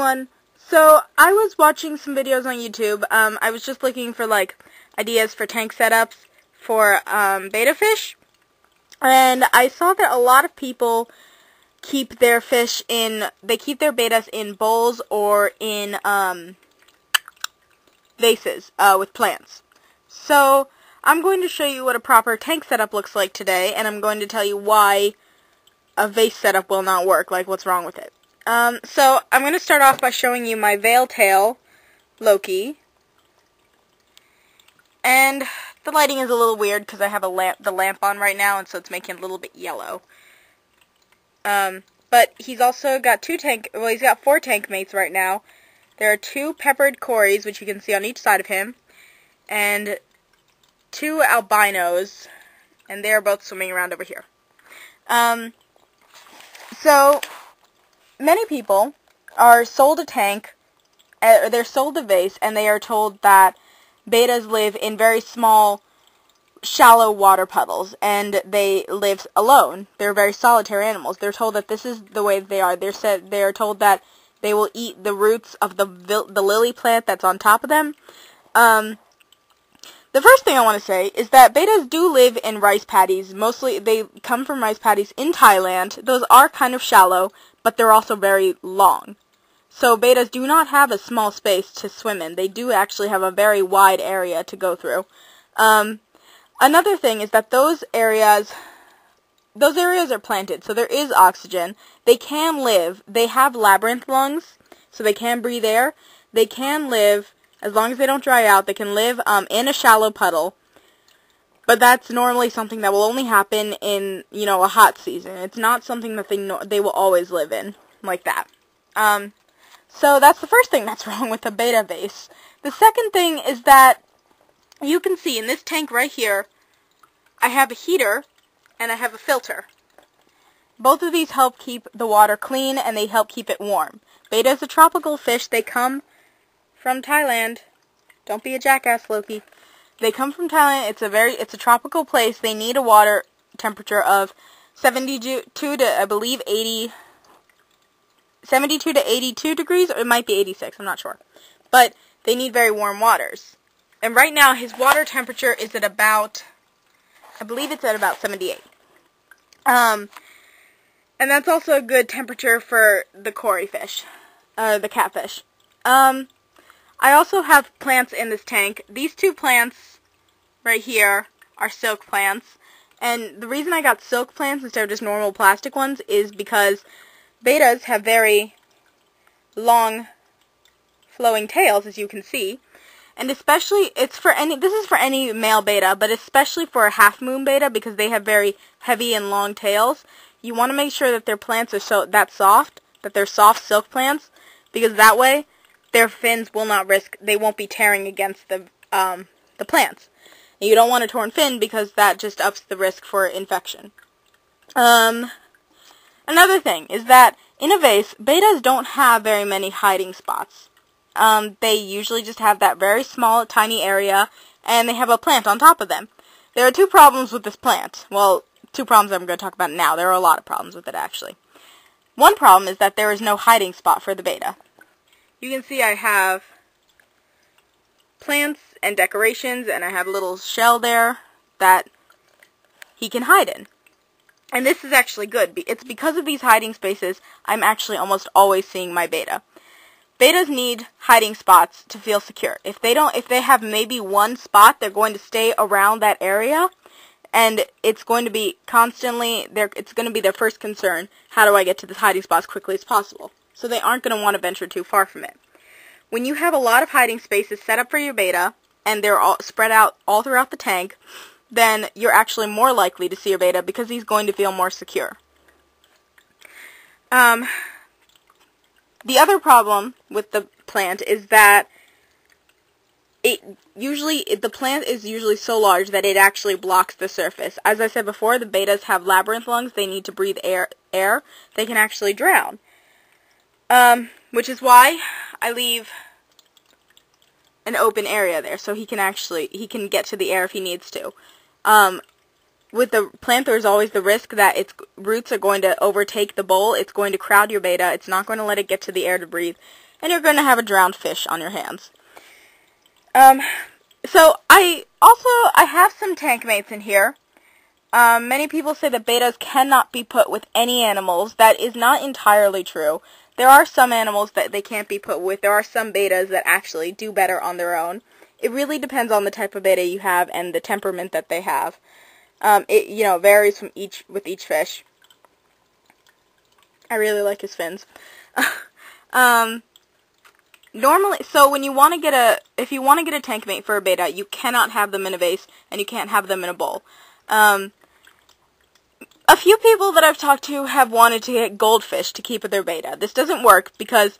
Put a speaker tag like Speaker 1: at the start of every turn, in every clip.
Speaker 1: everyone. So, I was watching some videos on YouTube. I was just looking for, ideas for tank setups for, betta fish. And I saw that a lot of people keep their bettas in bowls or in, vases, with plants. So, I'm going to show you what a proper tank setup looks like today, and I'm going to tell you why a vase setup will not work, what's wrong with it. So, I'm going to start off by showing you my Veiltail Loki. And the lighting is a little weird because I have the lamp on right now, and so it's making it a little bit yellow. But he's also got he's got 4 tank mates right now. There are 2 peppered cories, which you can see on each side of him, and 2 albinos, and they're both swimming around over here. So, many people are sold a tank, or they're sold a vase, and they are told that bettas live in very small, shallow water puddles, and they live alone. They're very solitary animals. They're told that this is the way they are. They are told that they will eat the roots of the lily plant that's on top of them. The first thing I want to say is that bettas do live in rice paddies. Mostly, they come from rice paddies in Thailand. Those are kind of shallow, but they're also very long. So bettas do not have a small space to swim in. They do actually have a very wide area to go through. Another thing is that those areas are planted, so there is oxygen. They can live. They have labyrinth lungs, so they can breathe air. They can live, as long as they don't dry out, they can live in a shallow puddle. But that's normally something that will only happen in, a hot season. It's not something that they will always live in, like that. So that's the first thing that's wrong with the betta vase. The second thing is that you can see in this tank right here, I have a heater and I have a filter. Both of these help keep the water clean and they help keep it warm. Betta is a tropical fish. They come from Thailand. Don't be a jackass, Loki. They come from Thailand. It's a tropical place. They need a water temperature of 72 to, I believe, 72 to 82 degrees, or it might be 86, I'm not sure. But they need very warm waters. And right now, his water temperature is at about, I believe it's at about 78. And that's also a good temperature for the cory fish, the catfish. I also have plants in this tank. These 2 plants right here are silk plants. And the reason I got silk plants instead of just normal plastic ones is because bettas have very long flowing tails, as you can see. And especially, this is for any male betta, but especially for a half-moon betta, because they have very heavy and long tails, you want to make sure that their plants are that they're soft silk plants, because that way, their fins will not they won't be tearing against the plants. And you don't want a torn fin, because that just ups the risk for infection. Another thing is that in a vase, bettas don't have very many hiding spots. They usually just have that very small, tiny area, and they have a plant on top of them. There are 2 problems with this plant. Well, 2 problems I'm going to talk about now. There are a lot of problems with it, actually. One problem is that there is no hiding spot for the betta. You can see I have plants and decorations, and I have a little shell there that he can hide in. And this is actually good. It's because of these hiding spaces, I'm actually almost always seeing my betta. Bettas need hiding spots to feel secure. If they have maybe one spot, they're going to stay around that area, and it's going to be it's going to be their first concern. How do I get to this hiding spot as quickly as possible? So they aren't going to want to venture too far from it. When you have a lot of hiding spaces set up for your betta, and they're all spread out all throughout the tank, then you're actually more likely to see your betta because he's going to feel more secure. The other problem with the plant is that the plant is usually so large that it actually blocks the surface. As I said before, the bettas have labyrinth lungs. They need to breathe air. They can actually drown. Which is why I leave an open area there, so he can get to the air if he needs to. With the plant, there's always the risk that its roots are going to overtake the bowl. It's going to crowd your betta. It's not going to let it get to the air to breathe. and you're going to have a drowned fish on your hands. So I have some tank mates in here. Many people say that betas cannot be put with any animals. That is not entirely true. There are some animals that they can't be put with. There are some betas that actually do better on their own. It really depends on the type of beta you have and the temperament that they have. It varies with each fish. I really like his fins. Normally, so when you want to get if you want to get a tank mate for a beta, you cannot have them in a vase and you can't have them in a bowl. A few people that I've talked to have wanted to get goldfish to keep with their beta. This doesn't work because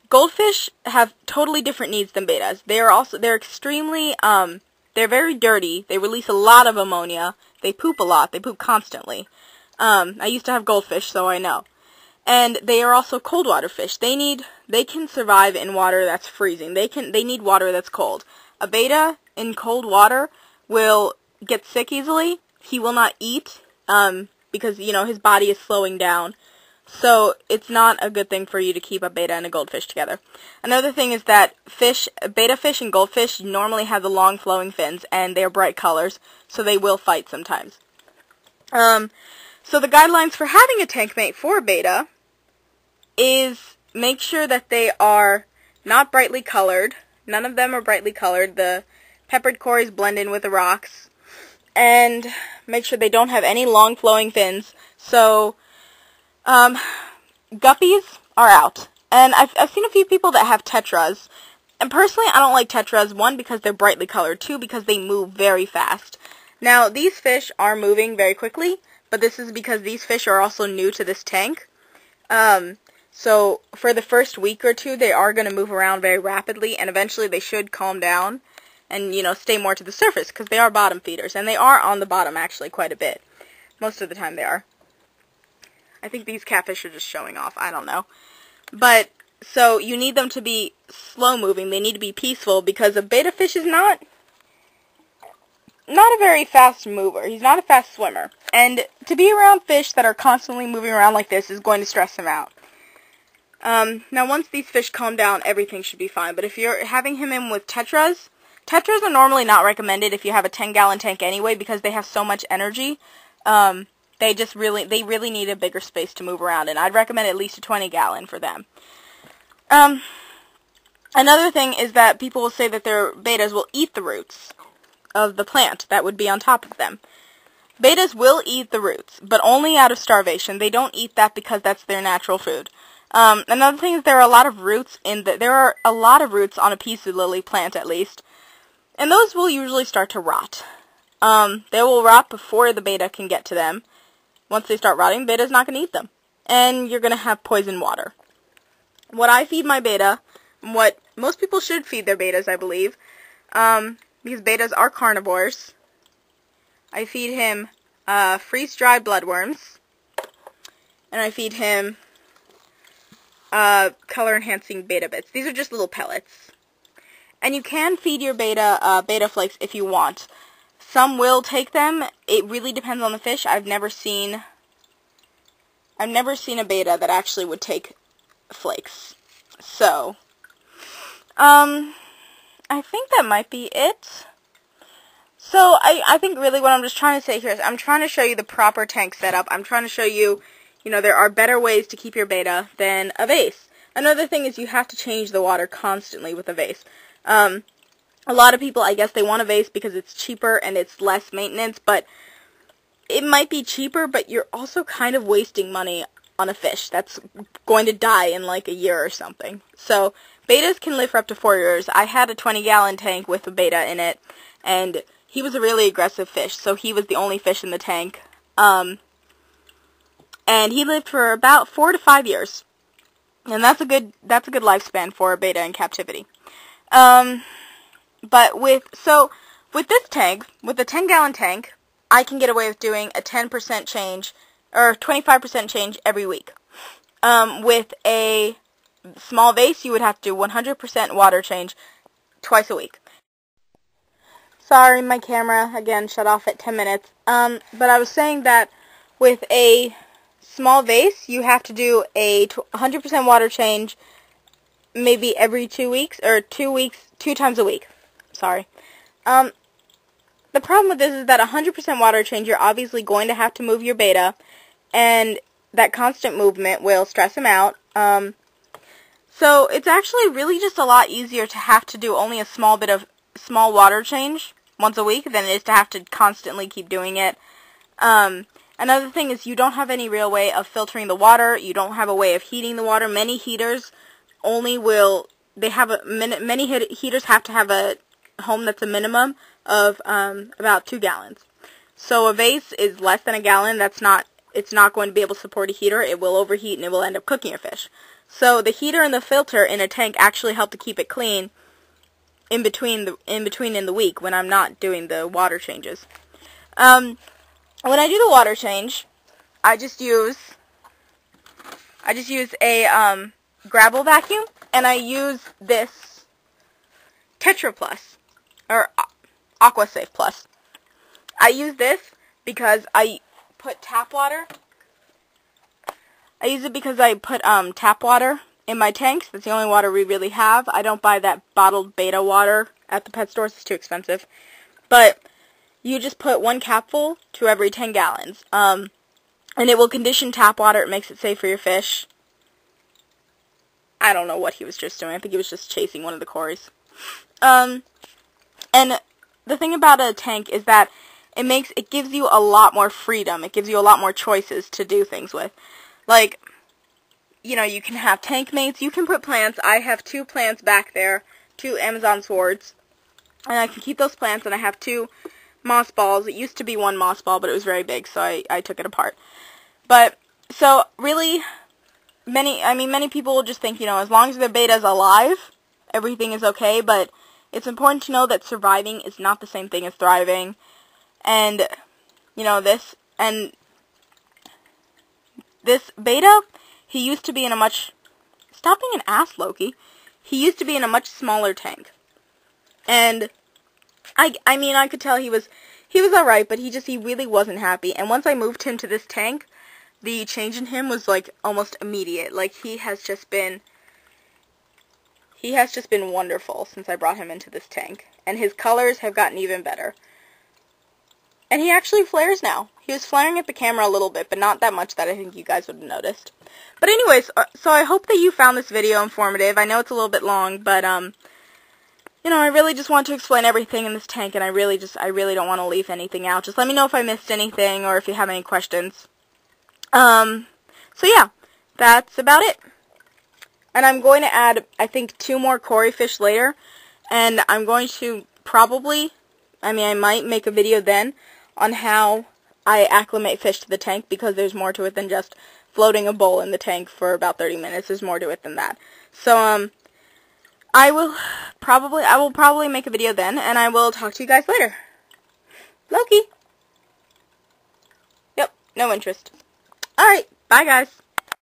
Speaker 1: goldfish have totally different needs than betas. They're extremely, they're very dirty. They release a lot of ammonia. They poop a lot. They poop constantly. I used to have goldfish, so I know. And they are also cold water fish. They can survive in water that's freezing. They need water that's cold. A beta in cold water will get sick easily. He will not eat, because, his body is slowing down. So it's not a good thing for you to keep a beta and a goldfish together. Another thing is that beta fish and goldfish normally have the long flowing fins, and they're bright colors, so they will fight sometimes. So the guidelines for having a tank mate for a beta is make sure that they are not brightly colored. None of them are brightly colored. The peppered cories blend in with the rocks. And make sure they don't have any long flowing fins. So, guppies are out. And I've seen a few people that have tetras. And personally, I don't like tetras. One, because they're brightly colored. Two, because they move very fast. Now, these fish are moving very quickly, but this is because these fish are also new to this tank. So for the first week or two, they are going to move around very rapidly, and eventually they should calm down and, stay more to the surface, because they are bottom feeders, and they are on the bottom actually quite a bit. Most of the time they are. I think these catfish are just showing off. I don't know. But, so you need them to be slow moving. They need to be peaceful, because a beta fish is not a very fast mover. He's not a fast swimmer. And to be around fish that are constantly moving around like this is going to stress him out. Now once these fish calm down, everything should be fine. But if you're having him in with tetras are normally not recommended if you have a 10-gallon tank anyway, because they have so much energy. They really need a bigger space to move around, and I'd recommend at least a 20-gallon for them. Another thing is that people will say that their betas will eat the roots of the plant that would be on top of them. Betas will eat the roots, but only out of starvation. They don't eat that because that's their natural food. Another thing is there are a lot of roots on a peace lily plant at least, and those will usually start to rot. They will rot before the beta can get to them. Once they start rotting, the beta's not going to eat them, and you're going to have poison water. What I feed my beta, what most people should feed their betas, I believe, because betas are carnivores, I feed him freeze-dried bloodworms, and I feed him color-enhancing beta bits. These are just little pellets. And you can feed your beta beta flakes if you want. Some will take them. It really depends on the fish. I've never seen a beta that actually would take flakes. So, I think that might be it. So, I think really what I'm just trying to say here is I'm trying to show you the proper tank setup. I'm trying to show you, there are better ways to keep your beta than a vase. Another thing is you have to change the water constantly with a vase. A lot of people, I guess, they want a vase because it's cheaper and it's less maintenance, but it might be cheaper, but you're also kind of wasting money on a fish that's going to die in like a year or something. So, betas can live for up to 4 years. I had a 20-gallon tank with a beta in it, and he was a really aggressive fish, so he was the only fish in the tank. And he lived for about 4 to 5 years. And that's a good lifespan for a beta in captivity. But with this tank, with the 10-gallon tank, I can get away with doing a 10% change, or 25% change every week. With a small vase, you would have to do 100% water change twice a week. Sorry, my camera, again, shut off at 10 minutes. But I was saying that with a small vase, you have to do a 100% water change maybe every 2 weeks, or 2 weeks, 2 times a week. Sorry. The problem with this is that 100% water change, you're obviously going to have to move your beta, and that constant movement will stress him out. So it's actually really just a lot easier to have to do only a small water change once a week than it is to have to constantly keep doing it. Another thing is you don't have any real way of filtering the water. You don't have a way of heating the water. Many heaters only will, many heaters have to have a home that's a minimum of about 2 gallons. So a vase is less than a gallon. It's not going to be able to support a heater. It will overheat and it will end up cooking your fish. So the heater and the filter in a tank actually help to keep it clean in between in the week when I'm not doing the water changes. When I do the water change, I just use a Gravel vacuum, and I use this Tetra Plus or AquaSafe Plus. I use this because I put tap water. I use it because I put tap water in my tanks. That's the only water we really have. I don't buy that bottled beta water at the pet stores. It's too expensive. But you just put 1 capful to every 10 gallons. And it will condition tap water. It makes it safe for your fish. I don't know what he was just doing. I think he was just chasing one of the cories. And the thing about a tank is that it gives you a lot more freedom. It gives you a lot more choices to do things with. Like, you know, you can have tank mates, you can put plants. I have 2 plants back there, 2 Amazon swords, and I can keep those plants, and I have 2 moss balls. It used to be 1 moss ball, but it was very big, so I took it apart. But, so, really, many people will just think, you know, as long as the beta's alive, everything is okay, but it's important to know that surviving is not the same thing as thriving, and, you know, this beta, he used to be in a much, stop being an ass, Loki, he used to be in a much smaller tank, and, I mean, I could tell he was alright, but he really wasn't happy, and once I moved him to this tank, the change in him was, like, almost immediate. Like, he has just been wonderful since I brought him into this tank, and his colors have gotten even better. And he actually flares now. He was flaring at the camera a little bit, but not that much that I think you guys would have noticed. But anyways, so I hope that you found this video informative. I know it's a little bit long, but, you know, I really just want to explain everything in this tank, and I really don't want to leave anything out. Just let me know if I missed anything, or if you have any questions. So yeah, that's about it. And I'm going to add, I think, 2 more Cory fish later, and I'm going to I might make a video then on how I acclimate fish to the tank, because there's more to it than just floating a bowl in the tank for about 30 minutes. There's more to it than that. So, I will probably make a video then, and I will talk to you guys later. Loki. Yep, no interest. Alright, bye guys.